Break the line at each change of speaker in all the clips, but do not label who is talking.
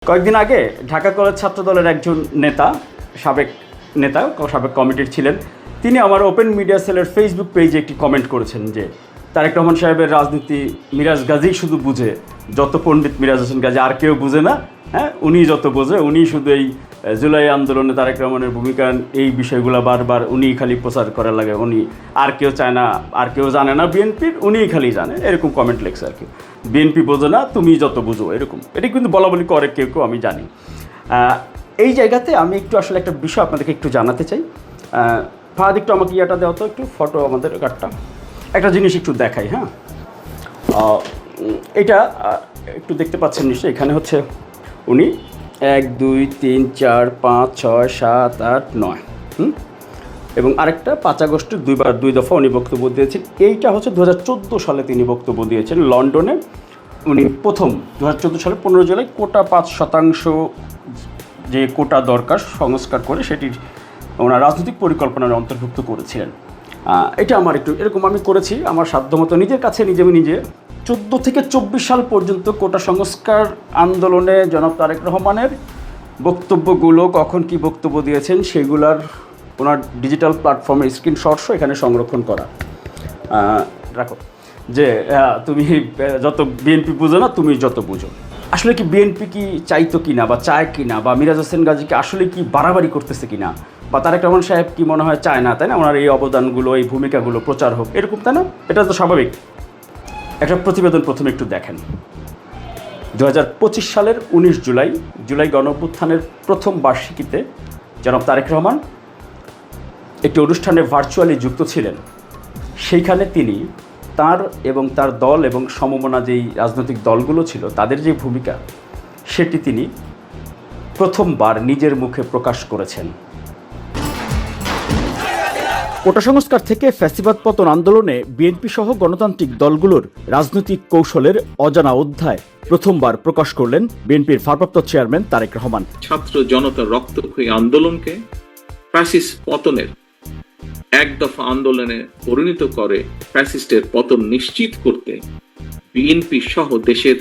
কয়েকদিন আগে ঢাকা কলেজ ছাত্রদলের একজন নেতা, সাবেক নেতা, সাবেক কমিটির ছিলেন, তিনি আমার ওপেন মিডিয়া সেলের ফেসবুক পেজে একটি কমেন্ট করেছেন যে তারেক রহমান সাহেবের রাজনীতি মিরাজ গাজী শুধু বুঝে, যত পণ্ডিত মিরাজ হোসেন গাজী আর কেউ বুঝে না। হ্যাঁ, উনি যত বোঝে, উনি শুধু এই জুলাই আন্দোলনে তারেক রহমানের ভূমিকা, এই বিষয়গুলো বারবার উনি খালি প্রচার করার লাগে, উনি আর কেউ চায় না, আর কেউ জানে না বিএনপির, উনিই খালি জানে, এরকম কমেন্ট লেখছে আর কি। বিএনপি বোঝে না, তুমি যত বুঝো, এরকম। এটা কিন্তু বলা বলি করে কেউ কেউ, আমি জানি। এই জায়গাতে আমি একটু আসলে একটা বিষয় আপনাদেরকে একটু জানাতে চাই। ফাহাদ, একটু আমাকে ইয়াটা দেওয়া তো, একটু ফটো, আমাদের কার্ডটা, একটা জিনিস একটু দেখাই। হ্যাঁ, এটা একটু দেখতে পাচ্ছেন নিশ্চয়ই। এখানে হচ্ছে উনি 1 2 3 4 5 6 7 8 9 এবং আরেকটা 5 আগস্টে 2 দফা উনি বক্তব্য দিয়েছেন। এইটা হচ্ছে 2014 সালে তিনি বক্তব্য দিয়েছেন লন্ডনে। উনি প্রথম 2014 সালে 15 জুলাই কোটা 5% যে কোটা দরকার সংস্কার করে সেটির ওনার রাজনৈতিক পরিকল্পনার অন্তর্ভুক্ত করেছিলেন। এটা আমার একটু এরকম আমি করেছি আমার সাধ্যমতো নিজের কাছে নিজে 14 থেকে 24 সাল পর্যন্ত কোটা সংস্কার আন্দোলনে জনাব তারেক রহমানের বক্তব্যগুলো, কখন কি বক্তব্য দিয়েছেন সেগুলার ওনার ডিজিটাল প্ল্যাটফর্মে স্ক্রিনশটসও এখানে সংরক্ষণ করা। রাখো যে তুমি যত বিএনপি বুঝো না, তুমি যত বুঝো। আসলে কি বিএনপি কি চাইতো কিনা বা চায় কিনা, বা মিরাজ হোসেন গাজীকে আসলে কি বাড়াবাড়ি করতেছে কিনা, বা তারেক রহমান সাহেব কি মনে হয় চায় না, তাই না, ওনার এই অবদানগুলো, এই ভূমিকাগুলো প্রচার হোক, এরকম, তাই না? এটা তো স্বাভাবিক। একটা প্রতিবেদন প্রথমে একটু দেখেন। 2025 সালের 19 জুলাই গণঅভ্যুত্থানের প্রথম বার্ষিকীতে জনাব তারেক রহমান একটি অনুষ্ঠানে ভার্চুয়ালি যুক্ত ছিলেন। সেইখানে তিনি তার এবং তার দল এবং সমমনা যেই রাজনৈতিক দলগুলো ছিল তাদের যে ভূমিকা, সেটি তিনি প্রথমবার নিজের মুখে প্রকাশ করেছেন। কোটা সংস্কার থেকে ফ্যাসিবাদ পতন আন্দোলনে বিএনপি সহ গণতান্ত্রিক দলগুলোর রাজনৈতিক কৌশলের অজানা অধ্যায় প্রথমবার প্রকাশ করলেন বিএনপির ভারপ্রাপ্ত চেয়ারম্যান তারেক রহমান।
ছাত্র জনতার রক্তক্ষয়ী আন্দোলনকে ফ্যাসিস্ট পতনের এক দফা আন্দোলনে পরিণত করে ফ্যাসিস্টের পতন নিশ্চিত করতে বিএনপি সহ দেশের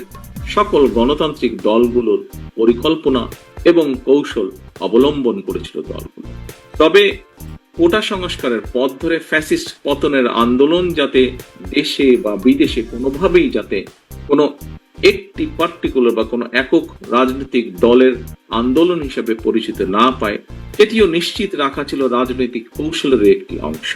সকল গণতান্ত্রিক দলগুলোর পরিকল্পনা এবং কৌশল অবলম্বন করেছিল দলগুলো। তবে কোটা সংস্কারের পথ ধরে ফ্যাসিস্ট পতনের আন্দোলন যাতে দেশে বা বিদেশে কোনোভাবেই যাতে কোনো একটি পার্টিকুলার বা কোনো একক রাজনৈতিক দলের আন্দোলন হিসেবে পরিচিত না পায়, এটিও নিশ্চিত রাখা ছিল রাজনৈতিক কৌশলের একটি অংশ।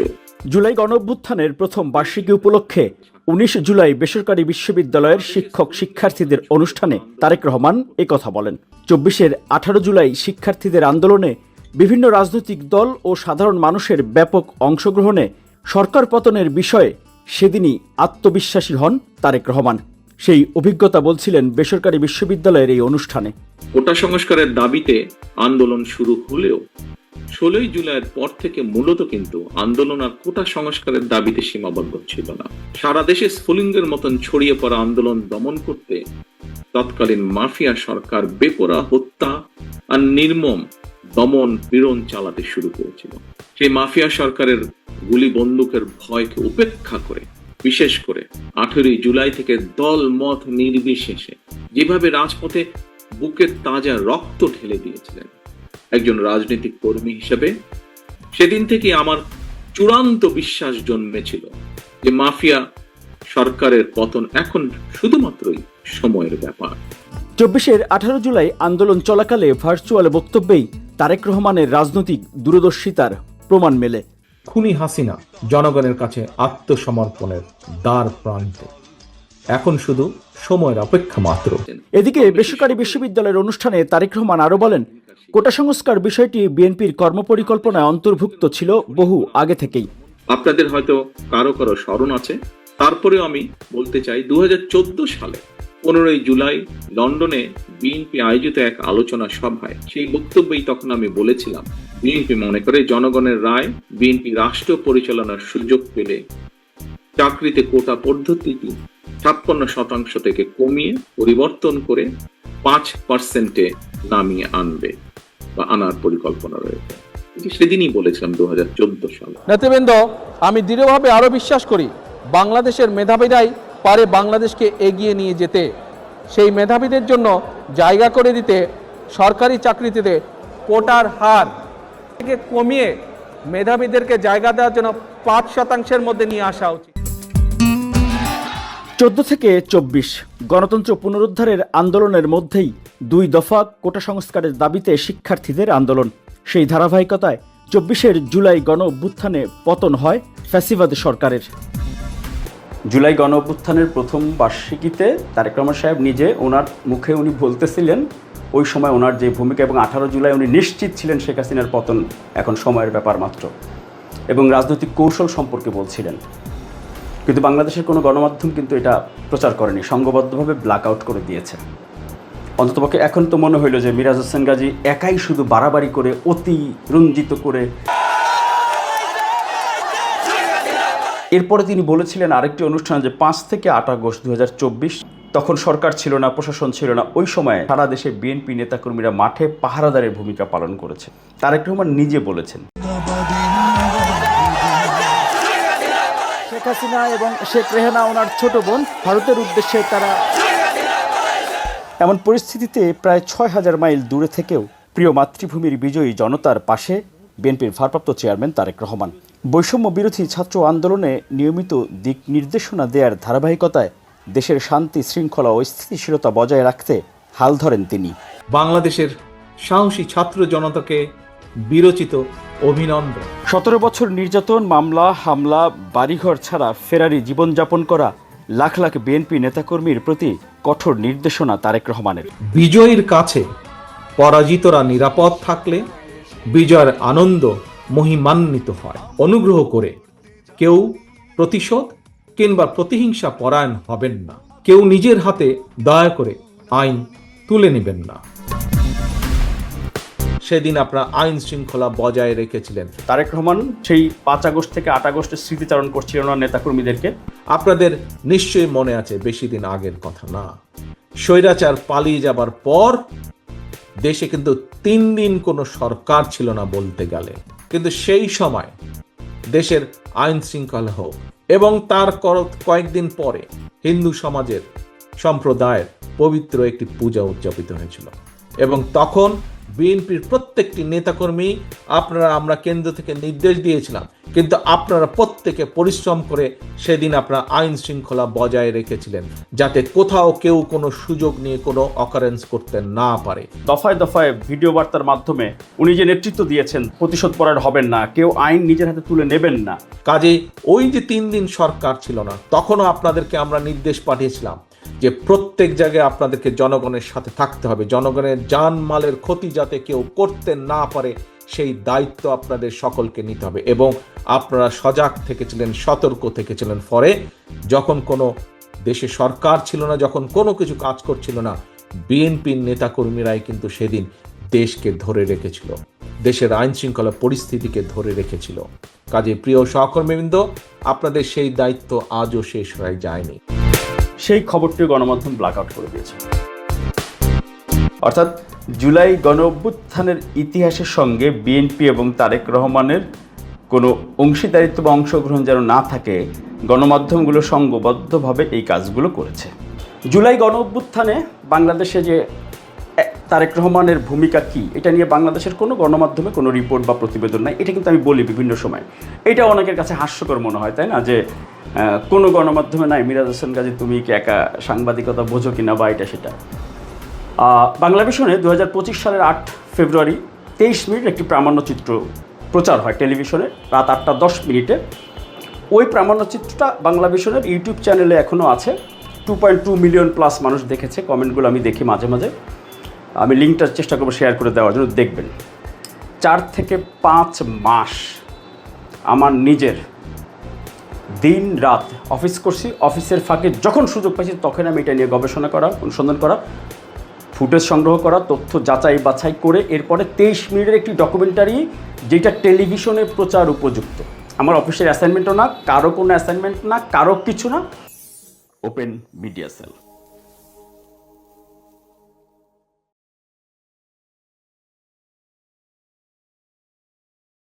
জুলাই গণঅভ্যুত্থানের প্রথম বার্ষিকী উপলক্ষে 19 জুলাই বেসরকারি বিশ্ববিদ্যালয়ের শিক্ষক শিক্ষার্থীদের অনুষ্ঠানে তারেক রহমান একথা বলেন। 24-এর 18 জুলাই শিক্ষার্থীদের আন্দোলনে বিভিন্ন রাজনৈতিক দল ও সাধারণ মানুষের ব্যাপক অংশগ্রহণে সরকার পতনের বিষয়ে সেদিনই আত্মবিশ্বাসী হন তারেক রহমান। সেই অভিজ্ঞতা বলছিলেন বেসরকারি বিশ্ববিদ্যালয়ের এই অনুষ্ঠানে।
কোটা সংস্কারের দাবিতে আন্দোলন শুরু হলেও 16 জুলাইয়ের পর থেকে মূলত কিন্তু আন্দোলন আর কোটা সংস্কারের দাবিতে সীমাবদ্ধ ছিল না। সারা দেশে স্ফুলিঙ্গের মতন ছড়িয়ে পড়া আন্দোলন দমন করতে তৎকালীন মাফিয়া সরকার বেপরোয়া হত্যা আর নির্মম দমন পীড়ন চালাতে শুরু করেছিল। সেই মাফিয়া সরকারের গুলি বন্দুকের ভয়কে উপেক্ষা করে, বিশেষ করে 18 জুলাই থেকে দল মত নির্বিশেষে যেভাবে রাজপথে বুকের তাজা রক্ত ঢেলে দিয়েছিলেন একজন রাজনৈতিক কর্মী হিসেবে, সেদিন থেকে আমার চূড়ান্ত বিশ্বাস জন্মেছিল যে মাফিয়া সরকারের পতন এখন শুধুমাত্রই সময়ের ব্যাপার।
24-এর 18 জুলাই আন্দোলন চলাকালে ভার্চুয়াল বক্তব্যেই তারেক রহমানের রাজনৈতিক দূরদর্শিতার প্রমাণ মেলে।
খুনি হাসিনা জনগণের কাছে আত্মসমর্পণের দ্বার প্রান্তে, এখন শুধু সময়ের অপেক্ষা মাত্র।
এদিকে বেসরকারি বিশ্ববিদ্যালয়ের অনুষ্ঠানে তারেক রহমান আরো বলেন, কোটা সংস্কার বিষয়টি বিএনপির কর্মপরিকল্পনায় অন্তর্ভুক্ত ছিল বহু আগে থেকেই।
আপনাদের হয়তো কারো কারো স্মরণ আছে, তারপরেও আমি বলতে চাই 2014 সালে 15 জুলাই লন্ডনে বিএনপি আয়োজিত এক আলোচনা সভায় সেই বক্তব্যেই তখন আমি বলেছিলাম, বিএনপি মনে করে জনগণের রায় বিএনপি রাষ্ট্র পরিচালনার সুযোগ পেলে চাকরিতে কোটা পদ্ধতিটি 56% থেকে কমিয়ে পরিবর্তন করে 5% নামিয়ে আনবে বা আনার পরিকল্পনা রয়েছে। সেদিনই বলেছিলাম 2014 সালে।
নেতৃবৃন্দ, আমি দৃঢ়ভাবে আরো বিশ্বাস করি বাংলাদেশের মেধাবীরাই পারে বাংলাদেশকে এগিয়ে নিয়ে যেতে। সেই মেধাবীদের জন্য জায়গা করে দিতে সরকারি চাকরিতে কোটার হার থেকে কমিয়ে মেধাবীদেরকে জায়গা দেওয়ার জন্য 5% মধ্যে নিয়ে আসা উচিত।
14 থেকে 24 গণতন্ত্র পুনরুদ্ধারের আন্দোলনের মধ্যেই 2 দফা কোটা সংস্কারের দাবিতে শিক্ষার্থীদের আন্দোলন। সেই ধারাবাহিকতায় 24 জুলাই গণ অভ্যুত্থানে পতন হয় ফ্যাসিবাদী সরকারের। জুলাই গণ অভ্যুত্থানের প্রথম বার্ষিকীতে তারেক রহমান সাহেব নিজে ওনার মুখে উনি বলতেছিলেন ওই সময় ওনার যে ভূমিকা, এবং 18 জুলাই উনি নিশ্চিত ছিলেন শেখ হাসিনার পতন এখন সময়ের ব্যাপার মাত্র, এবং রাজনৈতিক কৌশল সম্পর্কে বলছিলেন। কিন্তু বাংলাদেশের কোনো গণমাধ্যম কিন্তু এটা প্রচার করেনি, সংঘবদ্ধভাবে ব্ল্যাক আউট করে দিয়েছে। অন্ততপক্ষে এখন তো মনে হইল যে মিরাজ হোসেন গাজী একাই শুধু বাড়াবাড়ি করে অতি রঞ্জিত করে। এরপরে তিনি বলেছিলেন আরেকটি অনুষ্ঠান যে 5 থেকে 8 আগস্ট 2024 তখন সরকার ছিল না, প্রশাসন ছিল না, ওই সময় সারা দেশে বিএনপি নেতাকর্মীরা মাঠে পাহারাদারের ভূমিকা পালন করেছে। তারেক রহমান নিজে বলেছেন শেখ হাসিনা এবং শেখ রেহানা ওনার ছোট বোন ভারতের উদ্দেশ্যে তারা। এমন পরিস্থিতিতে প্রায় 6000 মাইল দূরে থেকেও প্রিয় মাতৃভূমির বিজয়ী জনতার পাশে বিএনপির ভারপ্রাপ্ত চেয়ারম্যান তারেক রহমান। বৈষম্য বিরোধী ছাত্র আন্দোলনে নিয়মিত দিক নির্দেশনা দেওয়ার ধারাবাহিকতায় দেশের শান্তি শৃঙ্খলা ও স্থিতিশীলতা বজায় রাখতে হাল ধরেন তিনি।
বাংলাদেশের সাহসী ছাত্র জনতাকে বিরচিত অভিনন্দন।
17 বছর নির্যাতন, মামলা, হামলা, বাড়িঘর ছাড়া ফেরারি জীবনযাপন করা লাখ লাখ বিএনপি নেতাকর্মীর প্রতি কঠোর নির্দেশনা তারেক রহমানের।
বিজয়ীর কাছে পরাজিতরা নিরাপদ থাকলে বিজয়ের আনন্দ মহিমান্বিত হয়। অনুগ্রহ করে কেউ প্রতিশোধ কিংবা প্রতিহিংসা পরায়ণ হবেন না। কেউ নিজের হাতে দয়া করে আইন তুলে নেবেন না। সেদিন আপনারা আইন শৃঙ্খলা বজায় রেখেছিলেন।
তারেক রহমান সেই 5 আগস্ট থেকে 8 আগস্টের স্মৃতিচারণ করছিলেন না নেতাকর্মীদেরকে।
আপনাদের নিশ্চয়ই মনে আছে, বেশি দিন আগের কথা না, স্বৈরাচার পালিয়ে যাবার পর দেশে কিন্তু 3 দিন কোনো সরকার ছিল না বলতে গেলে। কিন্তু সেই সময় দেশের আইন শৃঙ্খলা হোক, এবং তার কয়েকদিন পরে হিন্দু সমাজের সম্প্রদায়ের পবিত্র একটি পূজা উদযাপিত হয়েছিল, এবং তখন বিএনপির প্রত্যেকটি নেতাকর্মী আমরা কেন্দ্র থেকে নির্দেশ দিয়েছিলাম, কিন্তু আপনারা প্রত্যেকে পরিশ্রম করে সেদিন আপনারা আইন শৃঙ্খলা বজায় রেখেছিলেন, যাতে কোথাও কেউ কোনো সুযোগ নিয়ে কোনো অকারেন্স করতে না পারে।
দফায় দফায় ভিডিও বার্তার মাধ্যমে উনি যে নেতৃত্ব দিয়েছেন প্রতিশোধ পরায়ণ হবেন না, কেউ আইন নিজের হাতে তুলে নেবেন না।
কাজেই ওই যে 3 দিন সরকার ছিল না, তখনও আপনাদেরকে আমরা নির্দেশ পাঠিয়েছিলাম যে প্রত্যেক জায়গায় আপনাদেরকে জনগণের সাথে থাকতে হবে, জনগণের জানমালের ক্ষতি যাতে কেউ করতে না পারে সেই দায়িত্ব আপনাদের সকলকে নিতে হবে। এবং আপনারা সজাগ থেকেছিলেন, সতর্ক থেকেছিলেন। ফলে যখন কোনো দেশে সরকার ছিল না, যখন কোনো কিছু কাজ করছিল না, বিএনপির নেতাকর্মীরাই কিন্তু সেদিন দেশকে ধরে রেখেছিল, দেশের আইন শৃঙ্খলা পরিস্থিতিকে ধরে রেখেছিল। কাজে প্রিয় সহকর্মীবৃন্দ, আপনাদের সেই দায়িত্ব আজও শেষ হয়ে যায়নি।
সেই খবরটিও গণমাধ্যম ব্ল্যাক আউট করে দিয়েছে। অর্থাৎ জুলাই গণ অভ্যুত্থানের ইতিহাসের সঙ্গে বিএনপি এবং তারেক রহমানের কোনো অংশীদারিত্ব বা অংশগ্রহণ যেন না থাকে, গণমাধ্যমগুলো সংঘবদ্ধভাবে এই কাজগুলো করেছে। জুলাই গণ অভ্যুত্থানে বাংলাদেশে যে তারেক রহমানের ভূমিকা কি, এটা নিয়ে বাংলাদেশের কোনো গণমাধ্যমে কোনো রিপোর্ট বা প্রতিবেদন নাই। এটা কিন্তু আমি বলি বিভিন্ন সময়, এটা অনেকের কাছে হাস্যকর মনে হয়, তাই না, যে কোনো গণমাধ্যমে নাই মিরাজ হোসেন গাজী তুমি কি একা সাংবাদিকতা বোঝো কিনা বা এটা সেটা। বাংলা ভিশনে 2025 সালের 8 ফেব্রুয়ারি 23 মিনিট একটি প্রামাণ্যচিত্র প্রচার হয় টেলিভিশনে রাত 8:10 ওই প্রামাণ্যচিত্রটা বাংলা ভিশনের ইউটিউব চ্যানেলে এখনও আছে। 2.2 মিলিয়ন প্লাস মানুষ দেখেছে। কমেন্টগুলো আমি দেখি মাঝে মাঝে, আমি লিঙ্কটা চেষ্টা করবো শেয়ার করে দেওয়ার জন্য, দেখবেন। 4 থেকে 5 মাস আমার নিজের দিন রাত অফিস করছি, অফিসের ফাঁকে যখন সুযোগ পাইছি তখন আমি এটা নিয়ে গবেষণা করা, অনুসন্ধান করা, ফুটেজ সংগ্রহ করা, তথ্য যাচাই বাছাই করে এরপরে 23 মিনিটের একটি ডকুমেন্টারি, যেটা টেলিভিশনে প্রচার উপযুক্ত। আমার অফিসের অ্যাসাইনমেন্টও না, কারো কোনো অ্যাসাইনমেন্ট না, কারো কিছু না, ওপেন মিডিয়া সেল।